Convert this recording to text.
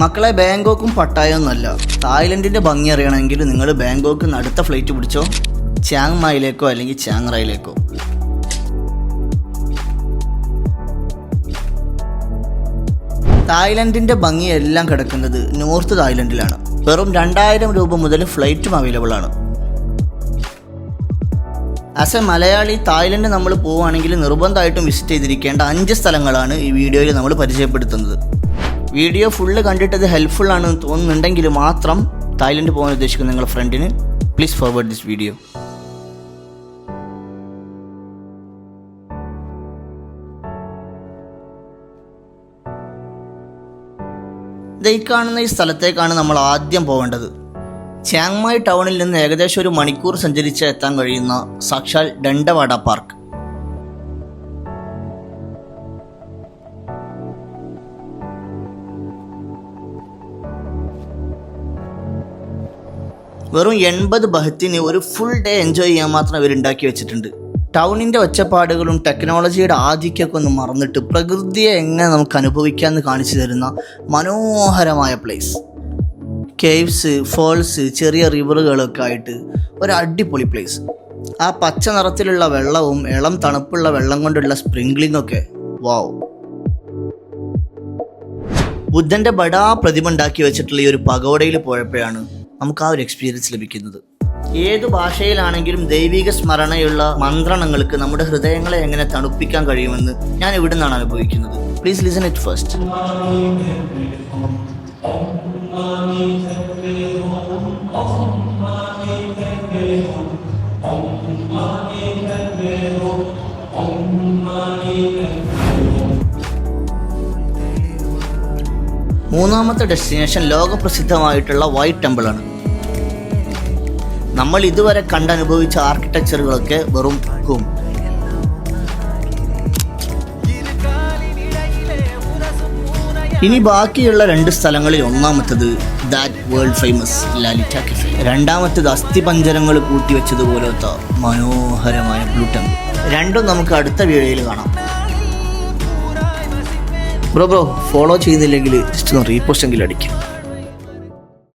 മക്കളെ, ബാങ്കോക്കും പട്ടായൊന്നുമല്ല. തായ്ലൻഡിൻ്റെ ഭംഗി അറിയണമെങ്കിൽ നിങ്ങൾ ബാങ്കോക്ക് അടുത്ത ഫ്ലൈറ്റ് പിടിച്ചോ, ചിയാങ് മായിലേക്കോ അല്ലെങ്കിൽ ചിയാങ് റായിലേക്കോ. തായ്ലൻഡിൻ്റെ ഭംഗിയെല്ലാം കിടക്കുന്നത് നോർത്ത് തായ്ലൻഡിലാണ്. വെറും 2000 രൂപ മുതൽ ഫ്ലൈറ്റും അവൈലബിൾ ആണ്. ആസ് എ മലയാളി തായ്ലൻഡ് നമ്മൾ പോവുകയാണെങ്കിൽ നിർബന്ധമായിട്ടും വിസിറ്റ് ചെയ്തിരിക്കേണ്ട 5 സ്ഥലങ്ങളാണ് ഈ വീഡിയോയിൽ നമ്മൾ പരിചയപ്പെടുത്തുന്നത്. വീഡിയോ ഫുള്ള് കണ്ടിട്ട് ഇത് ഹെൽപ്ഫുൾ ആണെന്ന് തോന്നുന്നുണ്ടെങ്കിൽ മാത്രം തായ്ലൻഡ് പോകാൻ ഉദ്ദേശിക്കുന്ന നിങ്ങളുടെ ഫ്രണ്ടിന് പ്ലീസ് ഫോർവേഡ് ദിസ് വീഡിയോ. ഈ കാണുന്ന ഈ സ്ഥലത്തേക്കാണ് നമ്മൾ ആദ്യം പോകേണ്ടത്. ചിയാങ് മായ് ടൗണിൽ നിന്ന് ഏകദേശം 1 മണിക്കൂർ സഞ്ചരിച്ച് എത്താൻ കഴിയുന്ന സാക്ഷാൽ ഡണ്ടവാഡ പാർക്ക്. വെറും 80 ബഹത്തിന് ഒരു ഫുൾ ഡേ എൻജോയ് ചെയ്യാൻ മാത്രം ഇവരുണ്ടാക്കി വെച്ചിട്ടുണ്ട്. ടൗണിൻ്റെ ഒച്ചപ്പാടുകളും ടെക്നോളജിയുടെ ആധിക്യമൊക്കെ ഒന്ന് മറന്നിട്ട് പ്രകൃതിയെ എങ്ങനെ നമുക്ക് അനുഭവിക്കാമെന്ന് കാണിച്ചു തരുന്ന മനോഹരമായ പ്ലേസ്. കേവ്സ്, ഫോൾസ്, ചെറിയ റിവറുകളൊക്കെ ആയിട്ട് ഒരു അടിപൊളി പ്ലേസ്. ആ പച്ച നിറത്തിലുള്ള വെള്ളവും ഇളം തണുപ്പുള്ള വെള്ളം കൊണ്ടുള്ള സ്പ്രിംഗ്ലിംഗ് ഒക്കെ വാവ്. ബുദ്ധൻ്റെ ബടാ പ്രതിമ ഉണ്ടാക്കി വെച്ചിട്ടുള്ള ഈ ഒരു പഗോഡയിൽ പോയപ്പോഴാണ് നമുക്ക് ആ ഒരു എക്സ്പീരിയൻസ് ലഭിക്കുന്നത്. ഏതു ഭാഷയിലാണെങ്കിലും ദൈവിക സ്മരണയുള്ള മന്ത്രണങ്ങൾക്ക് നമ്മുടെ ഹൃദയങ്ങളെ എങ്ങനെ തണുപ്പിക്കാൻ കഴിയുമെന്ന് ഞാൻ ഇവിടെ നിന്നാണ് അനുഭവിക്കുന്നത്. Please listen it first. മൂന്നാമത്തെ ഡെസ്റ്റിനേഷൻ ലോകപ്രസിദ്ധമായിട്ടുള്ള വൈറ്റ് ടെമ്പിൾ ആണ്. നമ്മൾ ഇതുവരെ കണ്ടനുഭവിച്ച ആർക്കിടെക്ചറുകളൊക്കെ വെറും ഗും. ഇനി ബാക്കിയുള്ള 2 സ്ഥലങ്ങളിൽ ഒന്നാമത്തേത് ദാറ്റ് വേൾഡ് ഫേമസ് ലാലിറ്റ കഫേ, രണ്ടാമത്തേത് അസ്ഥിപഞ്ജരങ്ങൾ കൂട്ടിവെച്ചതുപോലത്തെ മനോഹരമായ ബ്ലൂ ടെമ്പിൾ. രണ്ടും നമുക്ക് അടുത്ത വീഡിയോയിൽ കാണാം. ബ്രോ ഫോളോ ചെയ്യുന്നില്ലെങ്കിൽ ജസ്റ്റ് ഒന്ന് റീപോസ്റ്റ് എങ്കിലും അടിക്കാം.